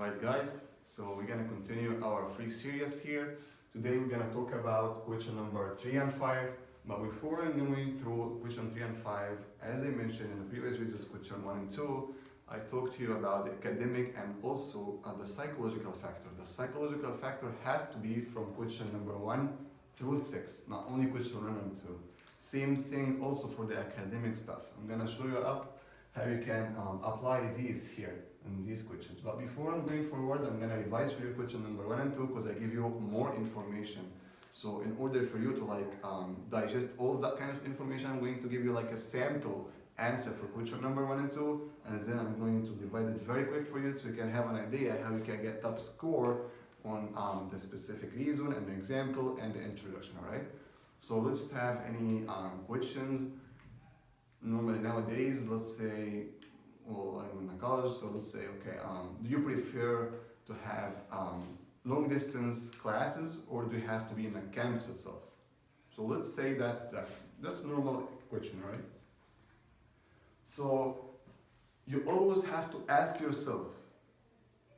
Alright guys, so we're gonna continue our free series here. Today we're gonna talk about question number 3 and 5. But before going through question 3 and 5, as I mentioned in the previous videos, question 1 and 2, I talked to you about the academic and also the psychological factor. The psychological factor has to be from question number 1 through 6, not only question 1 and 2. Same thing also for the academic stuff. I'm gonna show you up how you can apply these here in these questions. But before I'm going forward, I'm gonna revise for you question number 1 and 2 because I give you more information. So in order for you to digest all of that kind of information, I'm going to give you like a sample answer for question number 1 and 2, and then I'm going to divide it very quick for you so you can have an idea how you can get top score on the specific reason and the example and the introduction, alright? So let's have any questions. Normally nowadays, let's say, well, I'm in college, so let's say, okay, do you prefer to have long distance classes or do you have to be in a campus itself? So let's say that's a normal question, right? So you always have to ask yourself,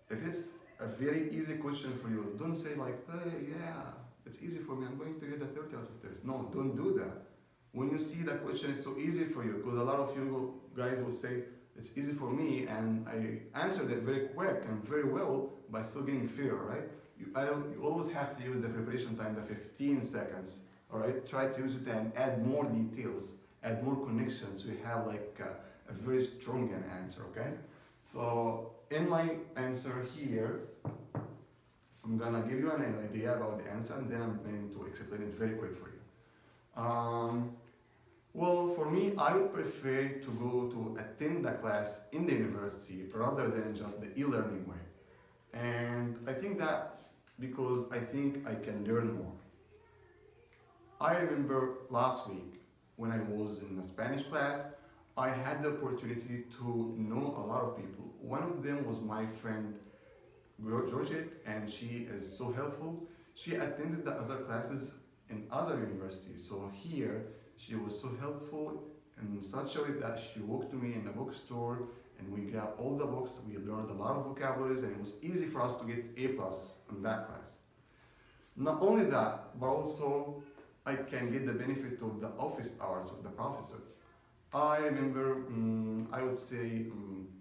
if it's a very easy question for you, don't say like, hey, yeah, it's easy for me, I'm going to get a 30 out of 30. No, don't do that. When you see that question is so easy for you, because a lot of you guys will say, it's easy for me, and I answered it very quick and very well by still getting fear, right? You always have to use the preparation time, the 15 seconds, all right? Try to use it and add more details, add more connections, so you have like a very strong answer, okay? So in my answer here, I'm gonna give you an idea about the answer, and then I'm going to explain it very quick for you. Well, for me, I would prefer to go to attend the class in the university rather than just the e-learning way. And I think that because I think I can learn more. I remember last week when I was in a Spanish class, I had the opportunity to know a lot of people. One of them was my friend Georgette, and she is so helpful. She attended the other classes in other universities. So here, she was so helpful in such a way that she walked to me in the bookstore and we grabbed all the books. We learned a lot of vocabularies and it was easy for us to get A+ in that class. Not only that, but also I can get the benefit of the office hours of the professor. I remember, I would say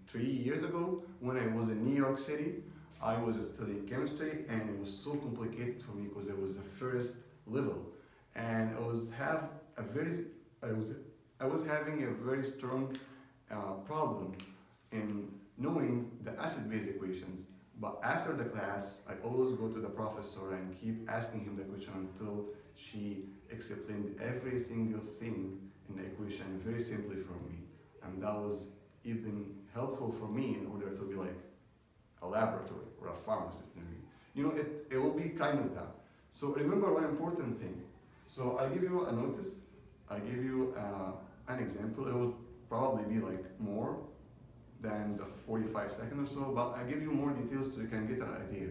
3 years ago when I was in New York City, I was studying chemistry and it was so complicated for me because it was the first level. And I was having a very strong problem in knowing the acid-base equations. But after the class, I always go to the professor and keep asking him the question until she explained every single thing in the equation very simply for me. And that was even helpful for me in order to be like a laboratory or a pharmacist. You know, it will be kind of that. So remember one important thing. So I give you a notice, I give you an example. It will probably be like more than the 45 seconds or so, but I give you more details so you can get an idea.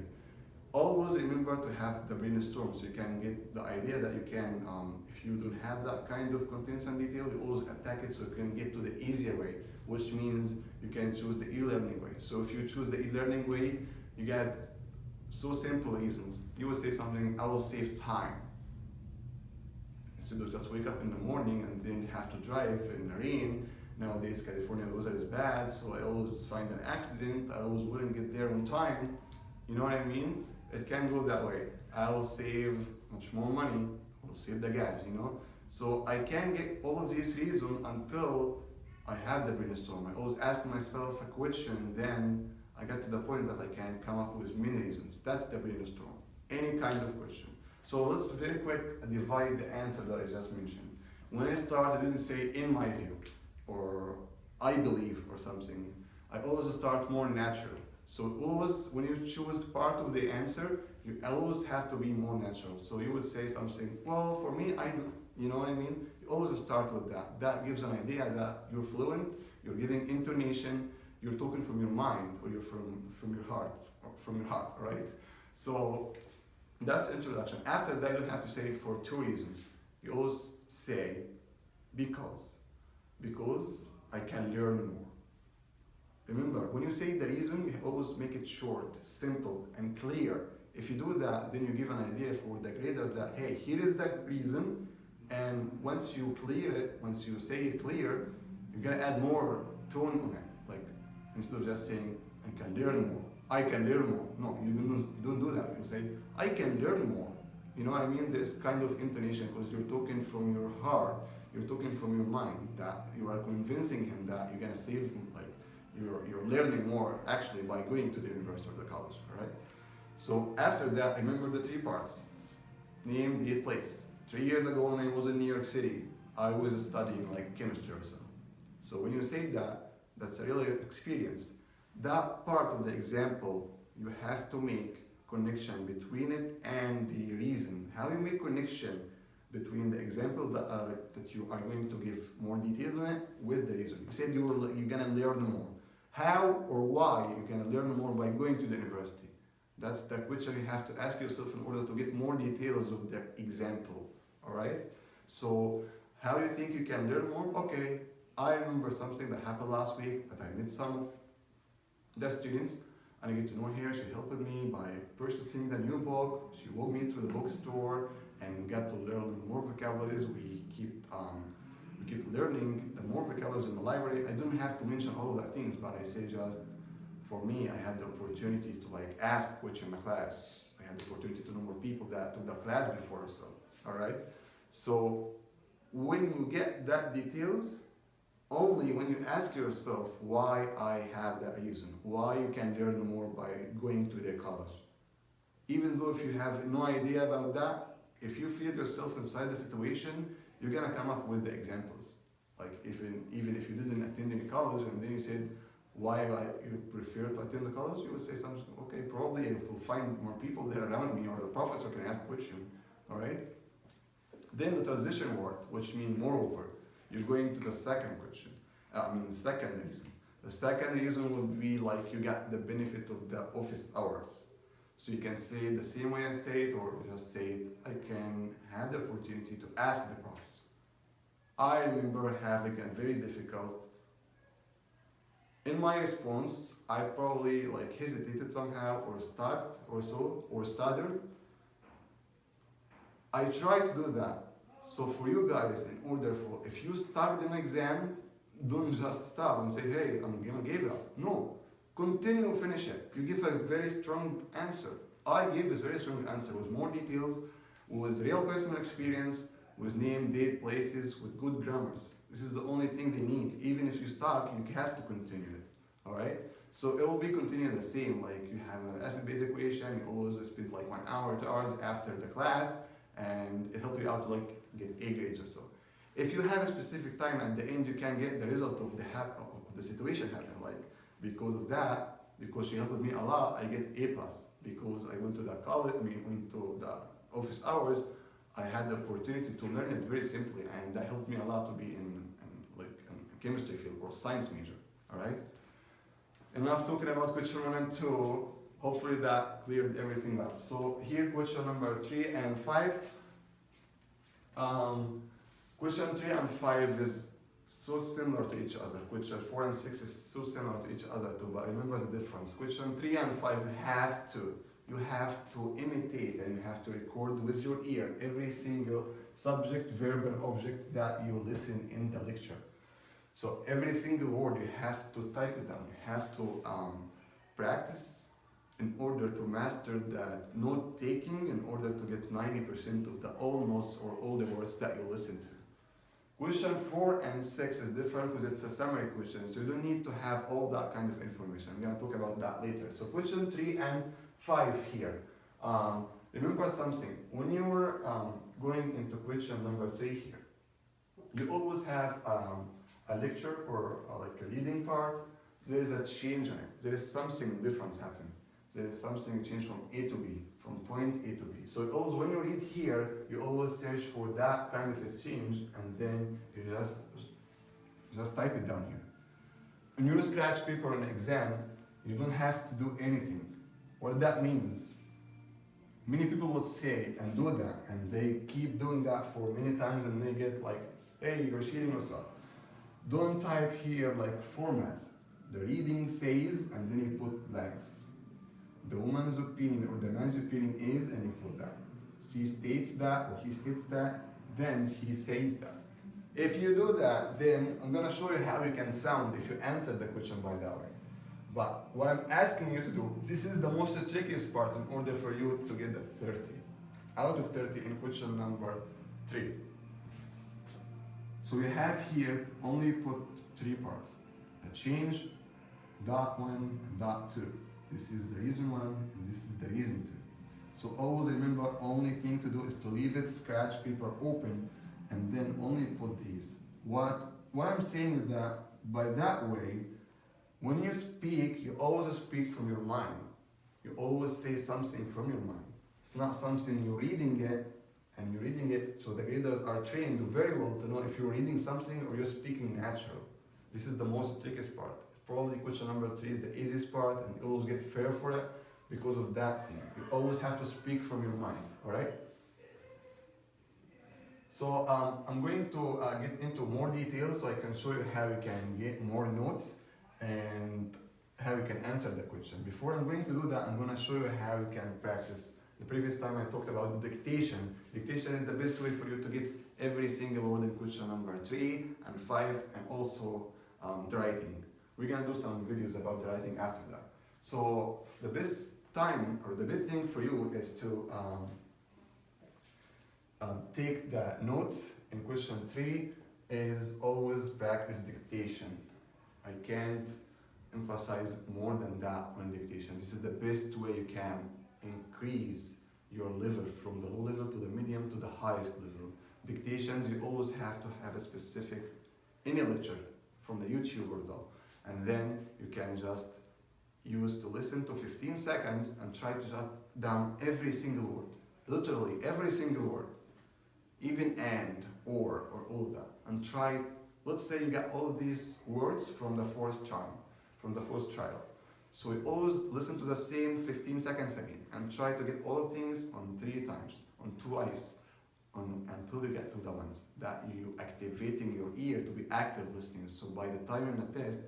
Always remember to have the brainstorm so you can get the idea that you can, if you don't have that kind of contents and detail, you always attack it so you can get to the easier way, which means you can choose the e-learning way. So if you choose the e-learning way, you get so simple reasons. You will say something, I will save time. Instead of just wake up in the morning and then have to drive in the rain. Nowadays, California weather is bad, so I always find an accident. I always wouldn't get there on time. You know what I mean? It can go that way. I will save much more money. I will save the gas, you know? So I can get all of these reasons until I have the brainstorm. I always ask myself a question, and then I get to the point that I can come up with many reasons. That's the brainstorm. Any kind of question. So let's very quick divide the answer that I just mentioned. When I start, I didn't say in my view or I believe or something. I always start more natural. So always when you choose part of the answer, you always have to be more natural. So you would say something, well, for me, I do. You know what I mean? You always start with that. That gives an idea that you're fluent, you're giving intonation, you're talking from your mind or you're from your heart, right? So that's introduction. After that, you don't have to say it for 2 reasons. You always say because I can learn more. Remember, when you say the reason, you always make it short, simple, and clear. If you do that, then you give an idea for the graders that, hey, here is the reason, and once you clear it, once you say it clear, you're gonna add more tone on it. Like, instead of just saying, I can learn more, I can learn more. No, you don't do that. You say, I can learn more. You know what I mean? There's kind of intonation because you're talking from your heart, you're talking from your mind, that you are convincing him that you're gonna save him, like, you're learning more actually by going to the university or the college, all right? So after that, remember the three parts. Name, date, place. 3 years ago when I was in New York City, I was studying like chemistry or so. So when you say that, that's a real experience. That part of the example, you have to make connection between it and the reason. How you make connection between the example that you are going to give more details on it with the reason. You said you're gonna learn more. How or why you're gonna learn more by going to the university? That's the question you have to ask yourself in order to get more details of the example, all right? So how you think you can learn more? Okay, I remember something that happened last week that I met some of the students and I get to know her. She helped me by purchasing the new book. She walked me through the bookstore and got to learn more vocabularies. We keep learning the more vocabularies in the library. I don't have to mention all of the things, but I say just for me, I had the opportunity to like ask questions in the class. I had the opportunity to know more people that took the class before, so, all right? So when you get that details, only when you ask yourself why I have that reason, why you can learn more by going to the college. Even though if you have no idea about that, if you feel yourself inside the situation, you're gonna come up with the examples. Like even if you didn't attend any college and then you said, why you prefer to attend the college, you would say something, okay, probably if we'll find more people there around me or the professor can ask question, all right? Then the transition word, which means moreover, you're going to the second question, the second reason. The second reason would be like you got the benefit of the office hours. So you can say it the same way I say it, or just say it, I can have the opportunity to ask the professor. I remember having a very difficult, in my response, I probably like hesitated somehow or stopped or so, or stuttered. I try to do that. So for you guys, in order for, if you start an exam, don't just stop and say, hey, I'm gonna give up. No, continue, finish it. You give a very strong answer. I gave this very strong answer with more details, with real personal experience, with name, date, places, with good grammars. This is the only thing they need. Even if you stop, you have to continue it, all right? So it will be continuing the same, like you have an acid-base equation, you always spend like 1 hour, 2 hours after the class, and it helps you out to like get A grades or so. If you have a specific time at the end, you can get the result of the situation happening. Like because of that, because she helped me a lot, I get A+. Because I went to the college, went to the office hours, I had the opportunity to learn it very simply, and that helped me a lot to be in chemistry field or science major, all right? Enough talking about question 1 and 2. Hopefully that cleared everything up. So here, question number 3 and 5. Question 3 and 5 is so similar to each other. Question 4 and 6 is so similar to each other too, but remember the difference. Question 3 and 5, you have to imitate and you have to record with your ear every single subject, verb, and object that you listen in the lecture. So every single word you have to type it down. You have to practice in order to master that note taking, in order to get 90% of the all notes or all the words that you listen to. Question 4 and 6 is different because it's a summary question, so you don't need to have all that kind of information. I'm going to talk about that later. So question 3 and 5 here. Remember something, when you were going into question number 3 here, you always have a lecture or like a reading part. There is a change in it. There is something different happening. There is something change from A to B, from point A to B. So always when you read here, you always search for that kind of exchange, and then you just type it down here. When you scratch paper on an exam, you don't have to do anything. What that means, many people would say and do that, and they keep doing that for many times, and they get like, hey, you're cheating yourself. Don't type here like formats. The reading says, and then you put blanks. The woman's opinion or the man's opinion is, and you put that. She states that, or he states that, then he says that. If you do that, then I'm gonna show you how you can sound if you answer the question by that way. But what I'm asking you to do, this is the most trickiest part in order for you to get the 30 out of 30 in question number 3. So we have here only put 3 parts. The change, dot 1, and dot 2. This is the reason 1, and this is the reason 2. So always remember, only thing to do is to leave it scratch paper open and then only put these. What I'm saying is that by that way, when you speak, you always speak from your mind. You always say something from your mind. It's not something you're reading it, and you're reading it, so the graders are trained very well to know if you're reading something or you're speaking natural. This is the most trickiest part. Probably question number 3 is the easiest part, and you always get fair for it because of that thing. You always have to speak from your mind, all right? So I'm going to get into more details so I can show you how you can get more notes and how you can answer the question. Before I'm going to do that, I'm going to show you how you can practice. The previous time I talked about the dictation. Dictation is the best way for you to get every single word in question number 3 and 5, and also the writing. We're going to do some videos about the writing after that. So the best time or the best thing for you is to take the notes in question 3 is always practice dictation. I can't emphasize more than that on dictation. This is the best way you can increase your level from the low level to the medium to the highest level. Dictations, you always have to have a specific, any lecture from the YouTuber though, and then you can just use to listen to 15 seconds and try to jot down every single word, literally every single word, even and, or all that, and try. Let's say you got all of these words from the first trial. So we always listen to the same 15 seconds again and try to get all things on 3 times, on twice, until you get to the ones that you activating your ear to be active listening. So by the time in the test,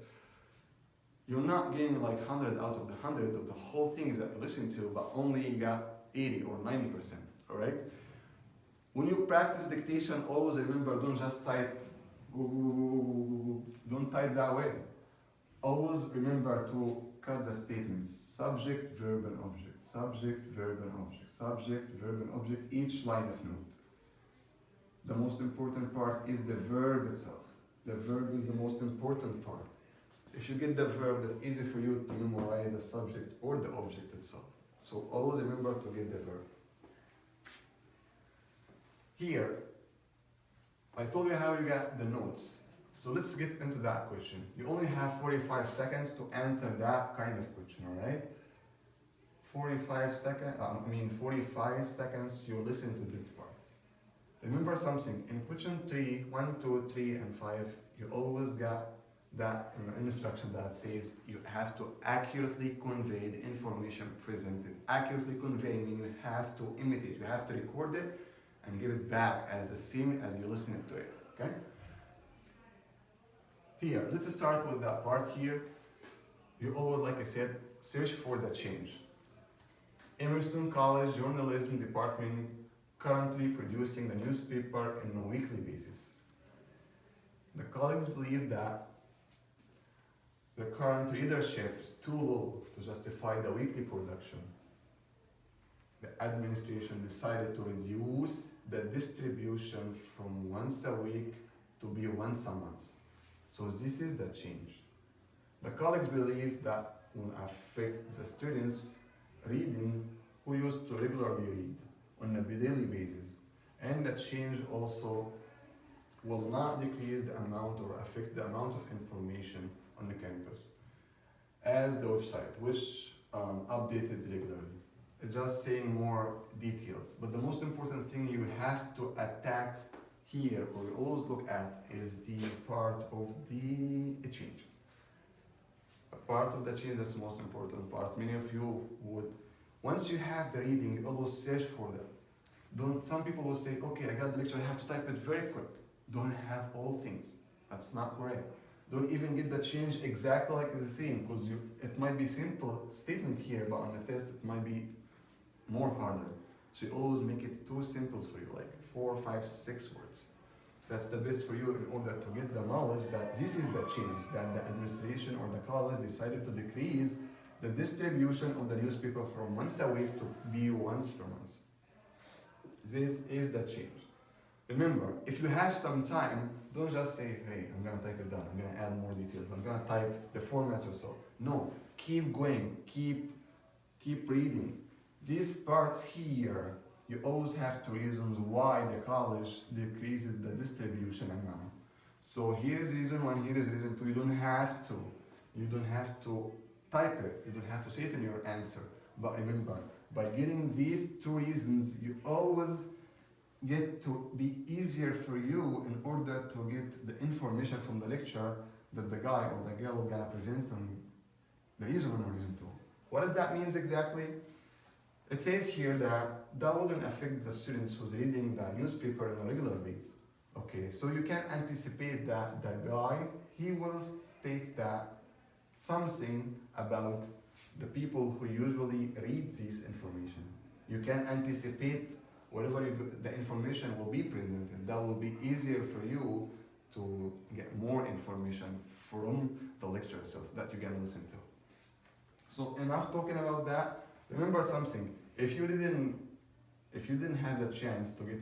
you're not getting like 100 out of the 100 of the whole things that you listen to, but only you got 80 or 90%, all right? When you practice dictation, always remember, don't just type, don't type that way. Always remember to cut the statements. Subject, verb, and object. Subject, verb, and object. Subject, verb, and object, each line of note. The most important part is the verb itself. The verb is the most important part. If you get the verb, that's easy for you to memorize the subject or the object itself. So always remember to get the verb. Here, I told you how you got the notes. So let's get into that question. You only have 45 seconds to answer that kind of question, all right? 45 seconds you listen to this part. Remember something, in question 3, 1, 2, 3, and 5, you always got that instruction that says you have to accurately convey the information presented. Accurately convey means you have to imitate, you have to record it and give it back as the same as you listen to it, okay? Here, let's start with that part here. You always, like I said, search for the change. Emerson College Journalism Department currently producing the newspaper on a weekly basis. The colleagues believe that the current readership is too low to justify the weekly production. The administration decided to reduce the distribution from once a week to be once a month. So this is the change. The colleagues believe that will affect the students reading who used to regularly read on a daily basis. And the change also will not decrease the amount or affect the amount of information on the campus as the website, which updated regularly. It's just saying more details. But the most important thing you have to attack here, or you always look at, is the part of the change. A part of the change that's the most important part. Many of you would, once you have the reading, you always search for them. Some people will say, okay, I got the lecture, I have to type it very quick. Don't have all things. That's not correct. Don't even get the change exactly like the same, because it might be simple statement here, but on the test it might be more harder. So you always make it too simple for you, like 4, 5, 6 words. That's the best for you in order to get the knowledge that this is the change, that the administration or the college decided to decrease the distribution of the newspaper from once a week to be once per month. This is the change. Remember, if you have some time, don't just say, hey, I'm gonna type it down, I'm gonna add more details, I'm gonna type the formats or so. No, keep going, keep reading. These parts here, you always have two reasons why the college decreases the distribution amount. So here is reason one, here is reason two. You don't have to type it, you don't have to say it in your answer. But remember, by getting these two reasons, you always get to be easier for you in order to get the information from the lecture that the guy or the girl is gonna present on the reason one or reason two. What does that mean exactly? It says here that wouldn't affect the students who's reading the newspaper on a regular basis. Okay, so you can anticipate that the guy, he will state that something about the people who usually read this information. You can anticipate whatever the information will be presented. That will be easier for you to get more information from the lecture itself that you're gonna listen to. So enough talking about that. Remember something. If you didn't have the chance to get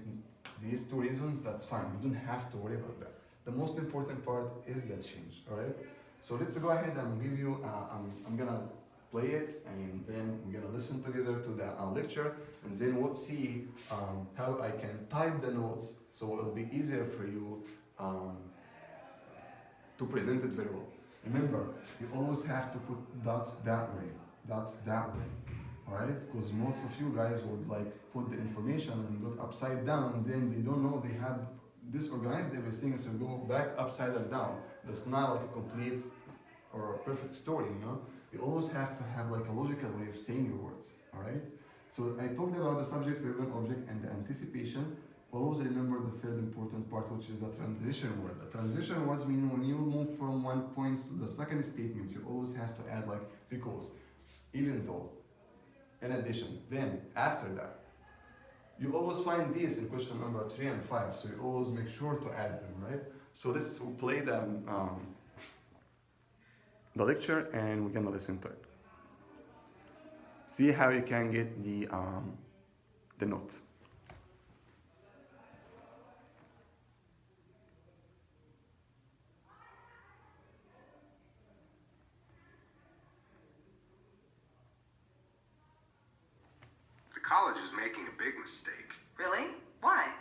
these two reasons, that's fine. You don't have to worry about that. The most important part is the change. All right. So let's go ahead and give you. I'm gonna play it, and then we're gonna listen together to the lecture, and then we'll see how I can type the notes, so it'll be easier for you to present it very well. Remember, you always have to put dots that way, alright? Because most of you guys would like put the information and go upside down, and then they don't know they have disorganized everything, so go back upside down. That's not like a complete or a perfect story, you know? You always have to have like a logical way of saying your words, alright? So I talked about the subject, verb, and object, and the anticipation. Always remember the third important part, which is the transition word. The transition words mean when you move from one point to the second statement, you always have to add like because, even though, in addition, then, after that. You always find these in question number 3 and 5, so you always make sure to add them, right? So let's play the lecture, and we're gonna listen to it. See how you can get the notes. The college is making a big mistake. Really? Why?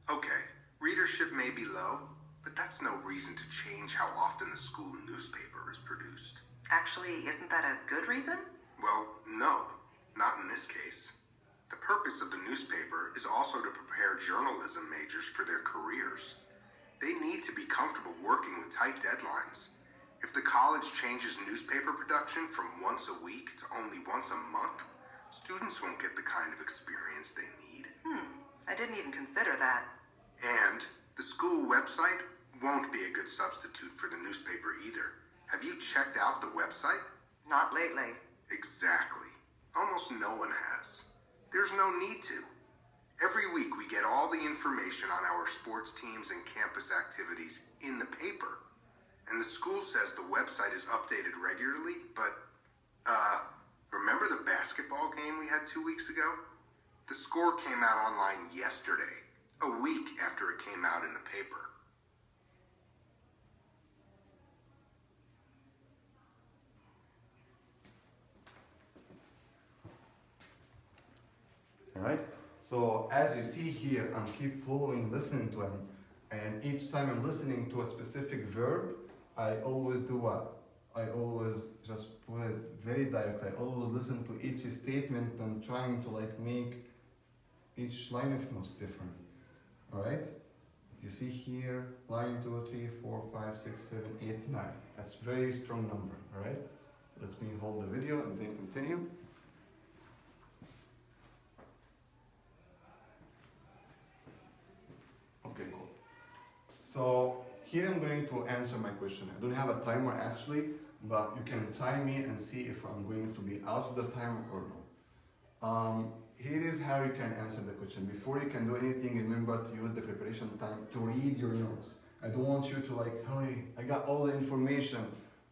Okay, readership may be low, but that's no reason to change how often the school newspaper is produced. Actually, isn't that a good reason? Well, no, not in this case. The purpose of the newspaper is also to prepare journalism majors for their careers. They need to be comfortable working with tight deadlines. If the college changes newspaper production from once a week to only once a month, students won't get the kind of experience they need. I didn't even consider that. And the school website won't be a good substitute for the newspaper either. Have you checked out the website? Not lately. Exactly. Almost no one has. There's no need to. Every week we get all the information on our sports teams and campus activities in the paper. And the school says the website is updated regularly, but, remember the basketball game we had 2 weeks ago? The score came out online yesterday, a week after it came out in the paper. Alright? So as you see here, I'm keep following, listening to him, and each time I'm listening to a specific verb, I always do what? I always just put it very directly. I always listen to each statement and trying to like make each line of notes different. Alright? You see here, line 2, 3, 4, 5, 6, 7, 8, 9. That's very strong number, alright? Let me hold the video and then continue. Okay, cool. So here I'm going to answer my question. I don't have a timer actually, but you can time me and see if I'm going to be out of the timer or no. Here is how you can answer the question. Before you can do anything, remember to use the preparation time to read your notes. I don't want you to like, hey, I got all the information.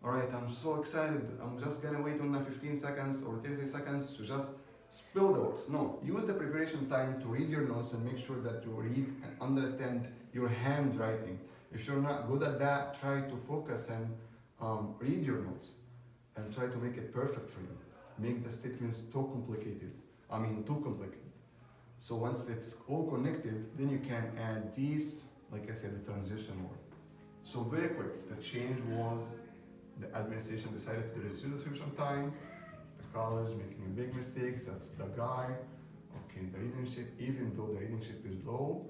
All right, I'm so excited. I'm just gonna wait on the 15 seconds or 30 seconds to just spill the words. No, use the preparation time to read your notes and make sure that you read and understand your handwriting. If you're not good at that, try to focus and read your notes and try to make it perfect for you. Make the statements too complicated. So once it's all connected, then you can add these, like I said, the transition word. So very quick, the change was the administration decided to reduce the subscription time, the college making a big mistake, that's the guy. Okay, the readership, even though the readership is low,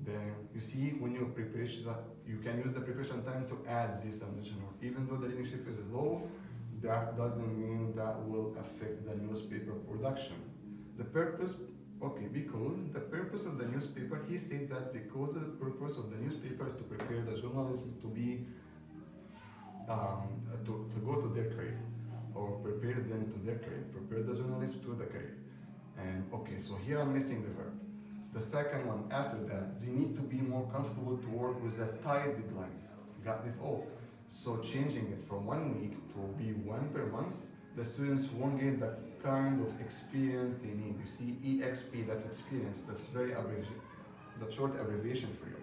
then you see when you preparation, you can use the preparation time to add this transition word. Even though the readership is low, that doesn't mean that will affect the newspaper production. The purpose, okay, because the purpose of the newspaper, he said that because the purpose of the newspaper is to prepare the journalism to be, to go to their career, or prepare them to their career, prepare the journalists to the career. And okay, so here I'm missing the verb. The second one after that, they need to be more comfortable to work with a tight deadline. Got this all. So changing it from 1 week to be one per month, the students won't get the kind of experience they need. You see, EXP, that's experience, that's very abbreviation, the short abbreviation for you.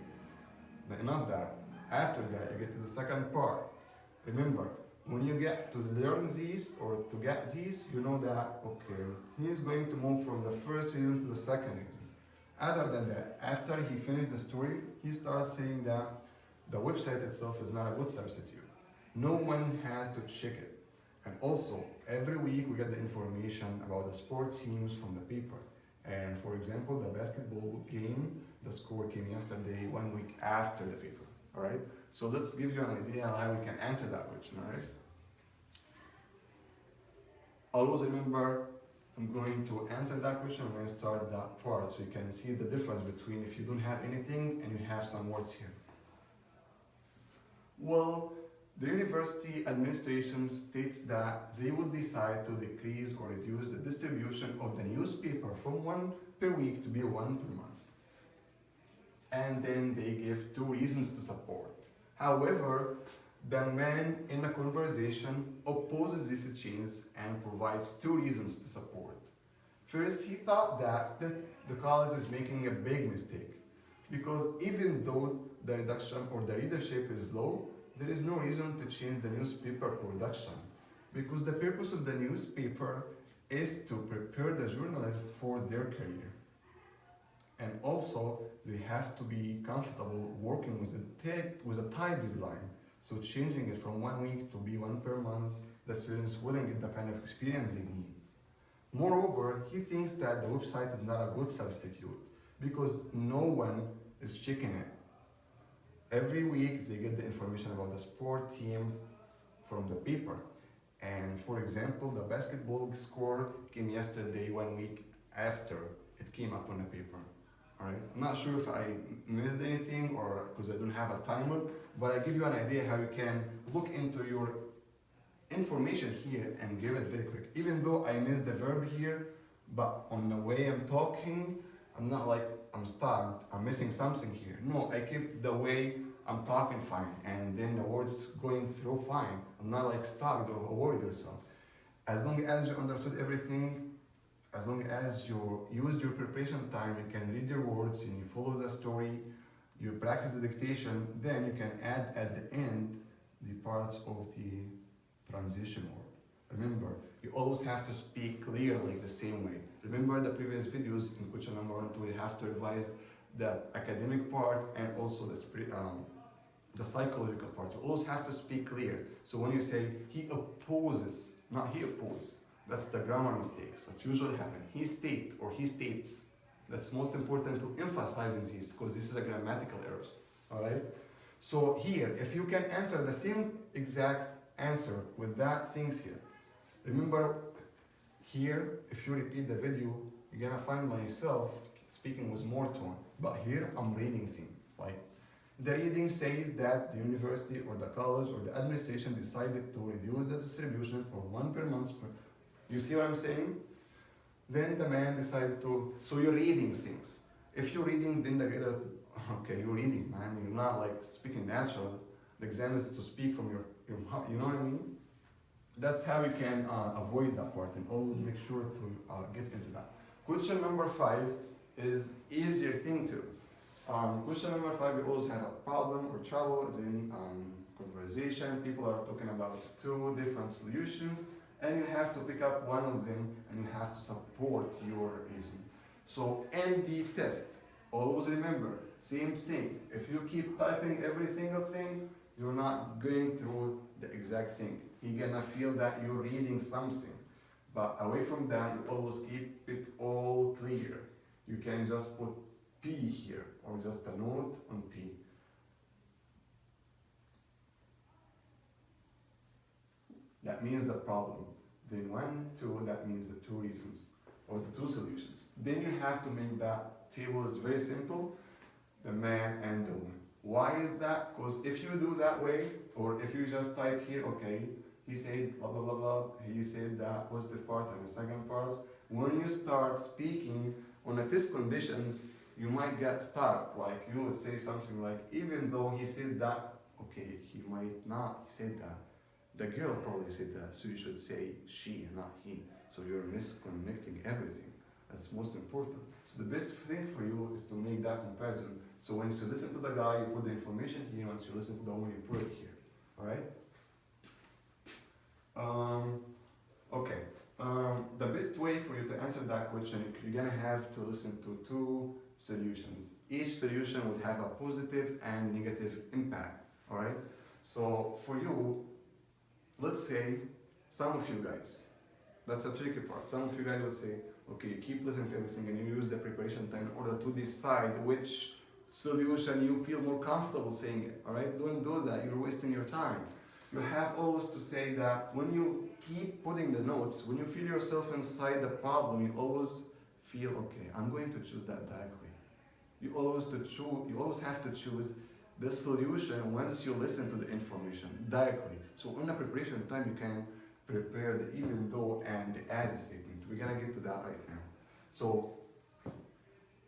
But enough that. After that, you get to the second part. Remember, when you get to learn these or to get these, you know that, okay, he's going to move from the first reason to the second reason. Other than that, after he finished the story, he starts saying that the website itself is not a good substitute. No one has to check it. And also, every week we get the information about the sports teams from the paper. And for example, the basketball game, the score came yesterday, 1 week after the paper. All right? So let's give you an idea how we can answer that question. All right? Always remember, I'm going to answer that question when I start that part, so you can see the difference between if you don't have anything and you have some words here. Well, the university administration states that they will decide to decrease or reduce the distribution of the newspaper from 1 per week to be 1 per month. And then they give 2 reasons to support. However, the man in the conversation opposes this change and provides 2 reasons to support. First, he thought that the college is making a big mistake because even though the reduction or the readership is low, there is no reason to change the newspaper production because the purpose of the newspaper is to prepare the journalists for their career. And also, they have to be comfortable working with a tight deadline. So changing it from 1 week to be 1 per month, the students wouldn't get the kind of experience they need. Moreover, he thinks that the website is not a good substitute because no one is checking it. Every week they get the information about the sport team from the paper. And for example, the basketball score came yesterday 1 week after it came up on the paper. All right? I'm not sure if I missed anything or because I don't have a timer, but I give you an idea how you can look into your information here and give it very quick. Even though I missed the verb here, but on the way I'm talking, I'm not like I'm stuck, I'm missing something here. No, I keep the way I'm talking fine, and then the words going through fine. I'm not like stuck or worried or so. As long as you understood everything, as long as you used your preparation time, you can read your words and you follow the story, you practice the dictation, then you can add at the end the parts of the transition word. Remember, you always have to speak clearly the same way. Remember the previous videos in question number 1, 2, you have to revise the academic part and also the psychological part. You always have to speak clear. So when you say he opposes, not he opposes, that's the grammar mistakes that usually happen. He state or he states. That's most important to emphasize in this because this is a grammatical errors. All right. So here, if you can answer the same exact answer with that things here. Remember here, if you repeat the video, you're gonna find myself speaking with more tone. But here I'm reading things like The reading says that the university or the college or the administration decided to reduce the distribution for 1 per month. You see what I'm saying? Then the man decided to, so you're reading things. If you're reading, then the reader, okay, you're reading, man. You're not like speaking natural. The exam is to speak from your heart, you know what I mean? That's how you can avoid that part and always make sure to get into that. Question number 5 is easier thing to. Question number 5, we always have a problem or trouble, then conversation, people are talking about 2 different solutions, and you have to pick up one of them and you have to support your reason. So ND test, always remember, same thing. If you keep typing every single thing, you're not going through the exact thing. He's gonna feel that you're reading something. But away from that, you always keep it all clear. You can just put P here, or just a note on P. That means the problem. Then 1, 2, that means the 2 reasons, or the 2 solutions. Then you have to make that table is very simple, the man and the woman. Why is that? Because if you do that way, or if you just type here, okay, he said blah blah blah blah, he said that positive part and the second part, when you start speaking on a test conditions, you might get stuck. Like you would say something like, even though he said that, okay, he might not say that. The girl probably said that, so you should say she, not he. So you're misconnecting everything. That's most important. So the best thing for you is to make that comparison. So when you listen to the guy, you put the information here. Once you listen to the woman, you put it here. All right? Okay. The best way for you to answer that question, you're gonna have to listen to 2 solutions. Each solution would have a positive and negative impact. All right? So for you, let's say some of you guys, that's a tricky part. Some of you guys would say, okay, you keep listening to everything and you use the preparation time in order to decide which solution you feel more comfortable saying it. All right? Don't do that. You're wasting your time. You have always to say that when you keep putting the notes, when you feel yourself inside the problem, you always feel, okay, I'm going to choose that directly. You always have to choose the solution once you listen to the information directly. So in the preparation time, you can prepare the even though and the as statement. We're gonna get to that right now. So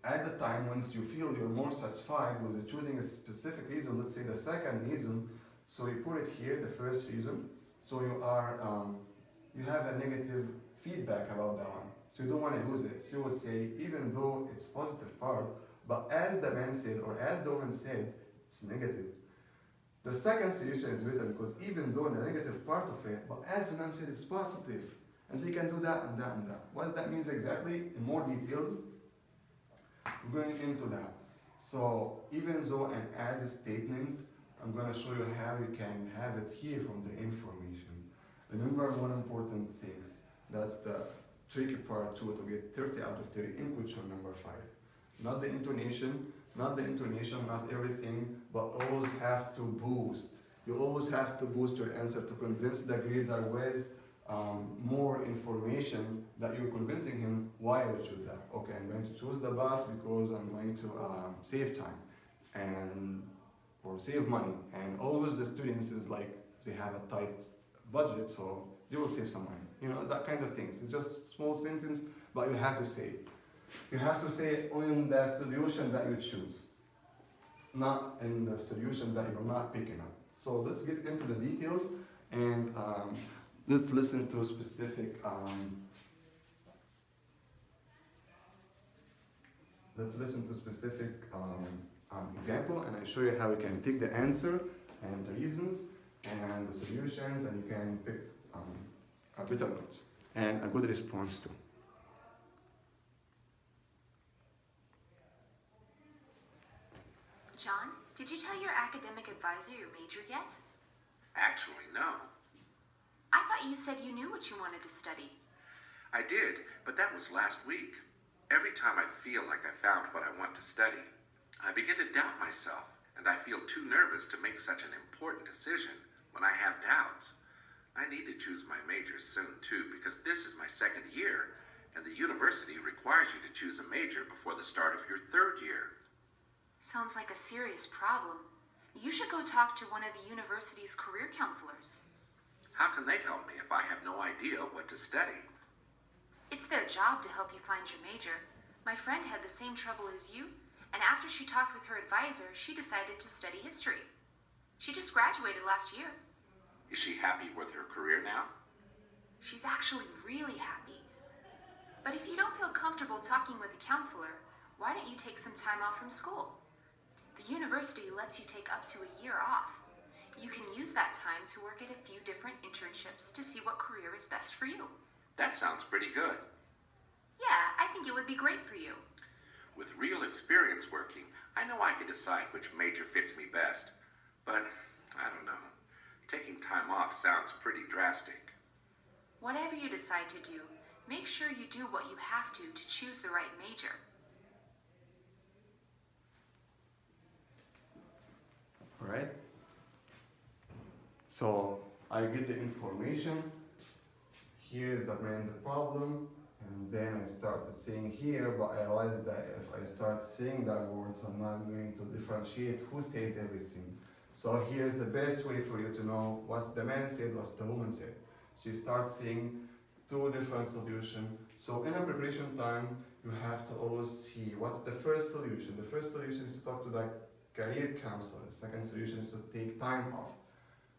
at the time, once you feel you're more satisfied with choosing a specific reason, let's say the second reason, so you put it here, the first reason. So you are, you have a negative feedback about that one. So you don't want to use it. So you would say, even though it's positive part, but as the man said, or as the woman said, it's negative. The second solution is better because even though the negative part of it, but as the man said, it's positive. And they can do that and that and that. What that means exactly, in more details, we're going into that. So even though and as a statement, I'm going to show you how you can have it here from the information. Remember one important thing. That's the tricky part too, to get 30 out of 30 in question number 5. Not the intonation, not everything, but always have to boost. You always have to boost your answer to convince the reader with more information that you're convincing him why I would choose that. Okay, I'm going to choose the bus because I'm going to save time and or save money. And always the students is like they have a tight budget, so they will save some money. You know, that kind of things. It's just small sentence, but you have to say it. You have to say it in the solution that you choose, not in the solution that you're not picking up. So let's get into the details and let's listen to a specific example, and I show you how you can take the answer and the reasons and the solutions, and you can pick a better note and a good response too. John, did you tell your academic advisor your major yet? Actually, no. I thought you said you knew what you wanted to study. I did, but that was last week. Every time I feel like I found what I want to study, I begin to doubt myself, and I feel too nervous to make such an important decision when I have doubts. I need to choose my major soon, too, because this is my 2nd year, and the university requires you to choose a major before the start of your 3rd year. Sounds like a serious problem. You should go talk to one of the university's career counselors. How can they help me if I have no idea what to study? It's their job to help you find your major. My friend had the same trouble as you, and after she talked with her advisor, she decided to study history. She just graduated last year. Is she happy with her career now? She's actually really happy. But if you don't feel comfortable talking with a counselor, why don't you take some time off from school? The university lets you take up to a year off. You can use that time to work at a few different internships to see what career is best for you. That sounds pretty good. Yeah, I think it would be great for you. With real experience working, I know I can decide which major fits me best. But, I don't know. Taking time off sounds pretty drastic. Whatever you decide to do, make sure you do what you have to choose the right major. Alright? So I get the information. Here is the brain's problem. And then I started seeing here, but I realized that if I start seeing that words, I'm not going to differentiate who says everything. So here's the best way for you to know what's the man said, what's the woman said. So you start seeing two different solutions. So in a preparation time, you have to always see what's the first solution. The first solution is to talk to the career counselor. The second solution is to take time off.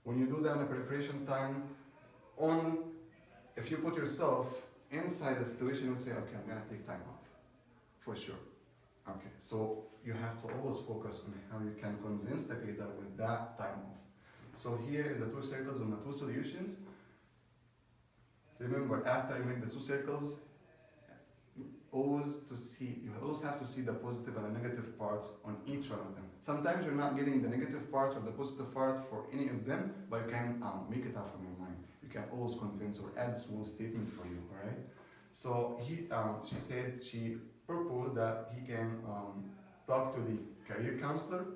When you do that in a preparation time, if you put yourself inside the situation, you would say, okay, I'm gonna take time off, for sure. Okay, so you have to always focus on how you can convince the reader with that time off. So here is the two circles on the two solutions. Remember, after you make the two circles, you always have to see the positive and the negative parts on each one of them. Sometimes you're not getting the negative part or the positive part for any of them, but you can make it up from your mind. You can always convince or add a small statement for you, alright? So she said she proposed that he can talk to the career counselor.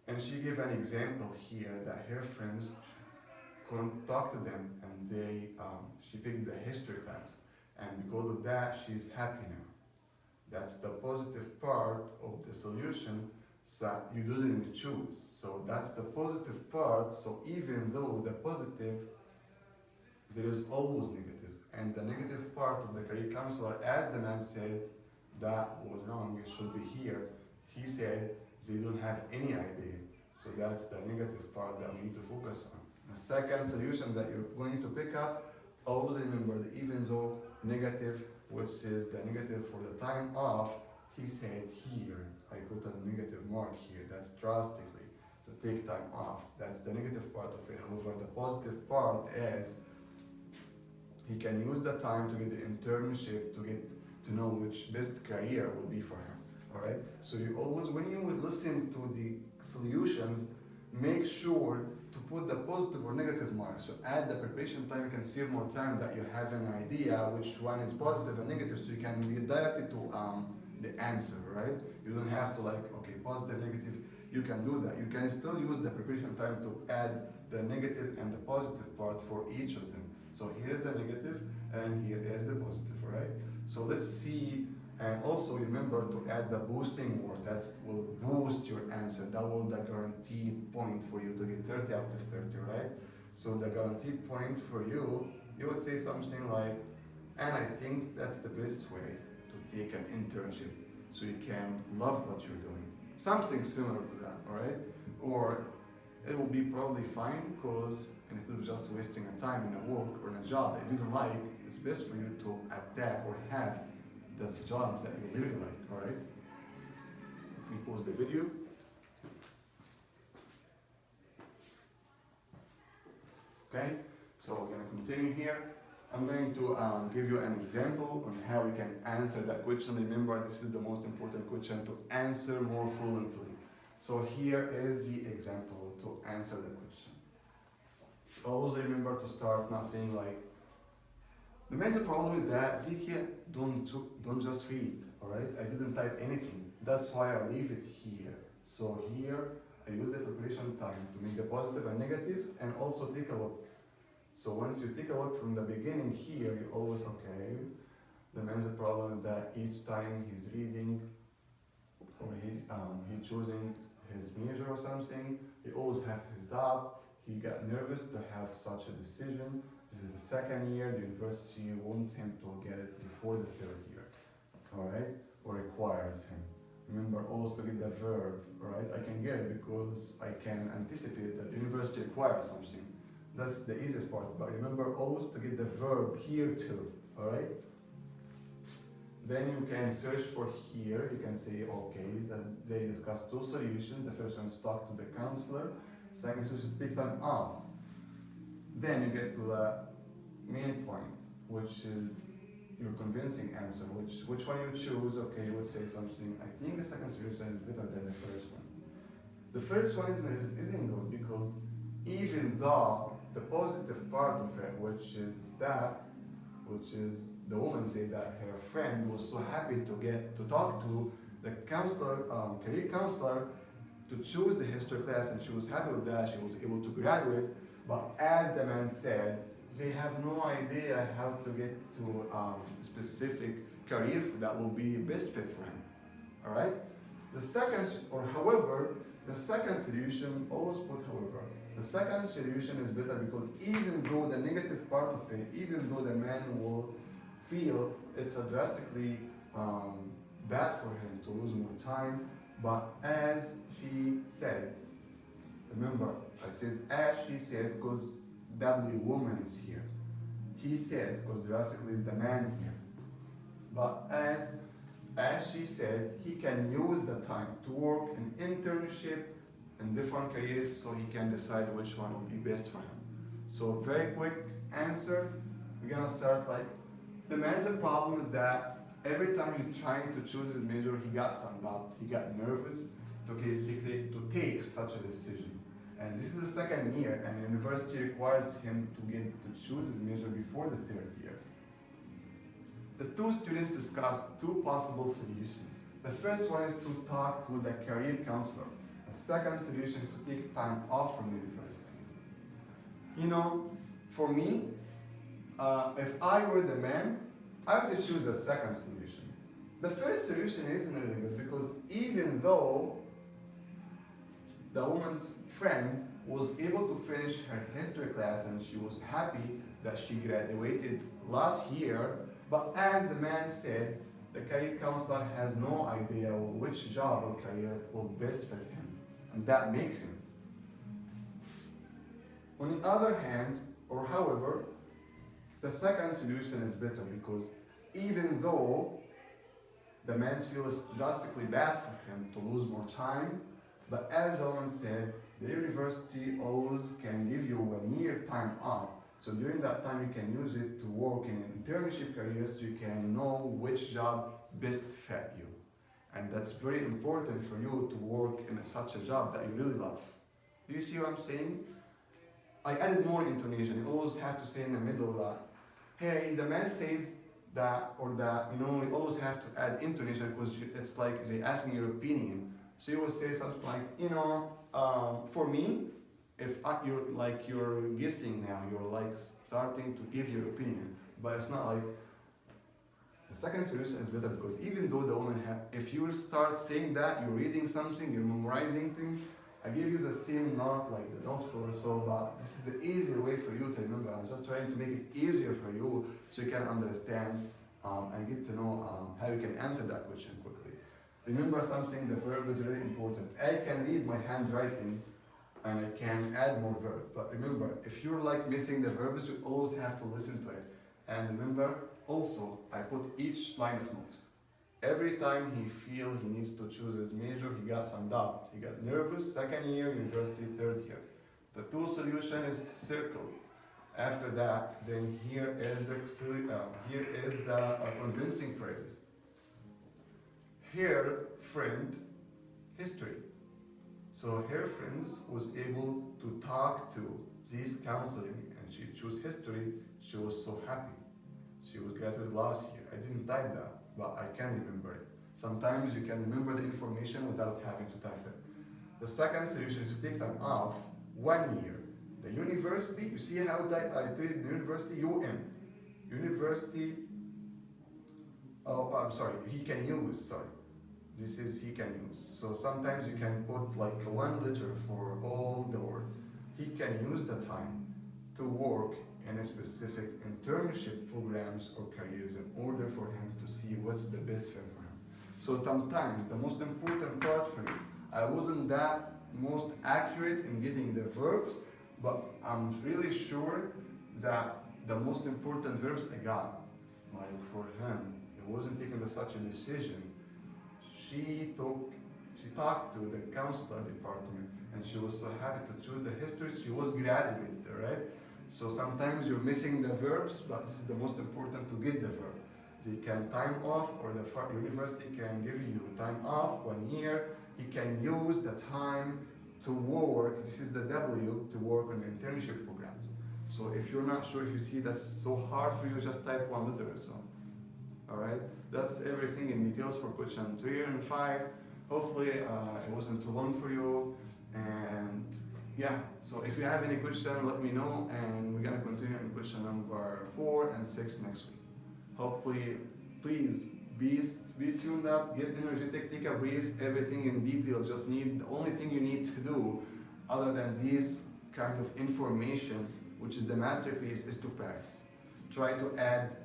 And she gave an example here that her friends couldn't talk to them, and she picked the history class. And because of that, she's happy now. That's the positive part of the solution that you didn't choose. So that's the positive part. So even though the positive, there is always negative. And the negative part of the career counselor, as the man said, that was wrong, it should be here. He said they don't have any idea. So that's the negative part that we need to focus on. The second solution that you're going to pick up, always remember that even though negative, which is the negative for the time off, he said here, I put a negative mark here, that's drastically to take time off. That's the negative part of it. However, the positive part is he can use the time to get the internship, to get to know which best career will be for him. Alright? So you always, when you listen to the solutions, make sure to put the positive or negative mark. So at the preparation time, you can save more time that you have an idea which one is positive and negative, so you can be directed to the answer, right? You don't have to okay, positive, negative. You can do that. You can still use the preparation time to add the negative and the positive part for each of them. So here's the negative and here is the positive, right? So let's see. And also remember to add the boosting word. That will boost your answer. That will the guaranteed point for you to get 30 out of 30, right? So the guaranteed point for you, you would say something like, and I think that's the best way to take an internship so you can love what you're doing. Something similar to that, all right? Or it will be probably fine because instead of just wasting a time in a work or in a job that you didn't like, it's best for you to attack or have the jobs that you really like, all right? Let me pause the video. Okay, so we're gonna continue here. I'm going to give you an example on how you can answer that question. Remember, this is the most important question to answer more fluently. So here is the example to answer the question. Always remember to start not saying the major problem is that Zithia don't just read, alright? I didn't type anything. That's why I leave it here. So here, I use the preparation time to make the positive and negative and also take a look. So once you take a look from the beginning here, you always, okay, the major problem is that each time he's reading, or he choosing his major or something. He always have his doubt. He got nervous to have such a decision. This is the second year. The university wants him to get it before the third year, all right, or requires him. Remember always to get the verb, right? I can get it because I can anticipate that the university requires something. That's the easiest part. But remember always to get the verb here too, all right? Then you can search for here. You can say, okay, that they discuss two solutions. The first one is talk to the counselor. Second solution is take time off. Then you get to the main point, which is your convincing answer. Which one you choose? Okay, you would say something. I think the second solution is better than the first one. The first one isn't good because even though the positive part of it, which is the woman said that her friend was so happy to get to talk to the counselor, career counselor, to choose the history class, and she was happy with that. She was able to graduate. But as the man said, they have no idea how to get to a specific career that will be best fit for him. All right. The second solution, always put however. The second solution is better because even though the negative part of it, even though the man will feel it's a drastically bad for him to lose more time, but as she said, remember I said as she said because W woman is here. He said because drastically is the man here. But as she said, he can use the time to work in internship in different careers so he can decide which one will be best for him. So very quick answer, we're gonna start like, the man's problem is that every time he's trying to choose his major, he got some doubt, he got nervous to take such a decision. And this is the second year, and the university requires him to choose his major before the third year. The two students discussed two possible solutions. The first one is to talk to the career counselor. The second solution is to take time off from the university. You know, for me, if I were the man, I would choose the second solution. The first solution isn't really good because even though the woman's friend was able to finish her history class and she was happy that she graduated last year, but as the man said, the career counselor has no idea which job or career will best fit him. And that makes sense. On the other hand, or however, the second solution is better because even though the man feels drastically bad for him to lose more time, but as Owen said, the university always can give you 1 year time off. So during that time you can use it to work in an internship career so you can know which job best fit you. And that's very important for you to work in such a job that you really love. Do you see what I'm saying? I added more intonation. You always have to say in the middle that, hey, the man says that or that, you know, you always have to add intonation because it's like they're asking your opinion. So you would say something like, you know, for me, if you're guessing now, you're like starting to give your opinion, but it's not like, the second solution is better because even though the woman if you start saying that, you're reading something, you're memorizing things, I give you the same note like the note for so, but this is the easier way for you to remember. I'm just trying to make it easier for you so you can understand and get to know how you can answer that question quickly. Remember something, the verb is really important. I can read my handwriting and I can add more verb. But remember, if you're like missing the verbs, you always have to listen to it. And remember, also, I put each line of notes. Every time he feels he needs to choose his major, he got some doubt. He got nervous, second year, university, third year. The two solution is circled. After that, then here is the convincing phrases. Her friend, history. So her friends was able to talk to this counseling and she chose history. She was so happy. She was graduated last year. I didn't type that, but I can remember it. Sometimes you can remember the information without having to type it. The second solution is to take time off 1 year. The university, you see how I did university, University, he can use, this is he can use. So sometimes you can put like 1 letter for all the word. He can use the time to work in a specific internship programs or careers in order for him to see what's the best fit for him. So sometimes the most important part for you, I wasn't that most accurate in getting the verbs, but I'm really sure that the most important verbs I got. Like for him, it wasn't taking such a decision. She talked to the counselor department and she was so happy to choose the history. She was graduated, right? So sometimes you're missing the verbs, but this is the most important to get the verb. They can time off, or the university can give you time off 1 year. He can use the time to work, this is the W, to work on internship programs. So if you're not sure, if you see that's so hard for you, just type 1 letter or so. All right, that's everything in details for question 3 and 5. Hopefully it wasn't too long for you. And yeah, so if you have any question, let me know, and we're gonna continue in question number 4 and 6 next week. Hopefully, please be tuned up, get energetic, take a breath, everything in detail. Just need, the only thing you need to do, other than this kind of information, which is the masterpiece, is to practice. Try to add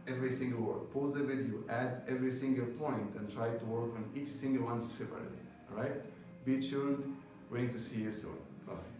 every single word. Pause the video, add every single point, and try to work on each single one separately. All right? Be tuned. Waiting to see you soon. Bye.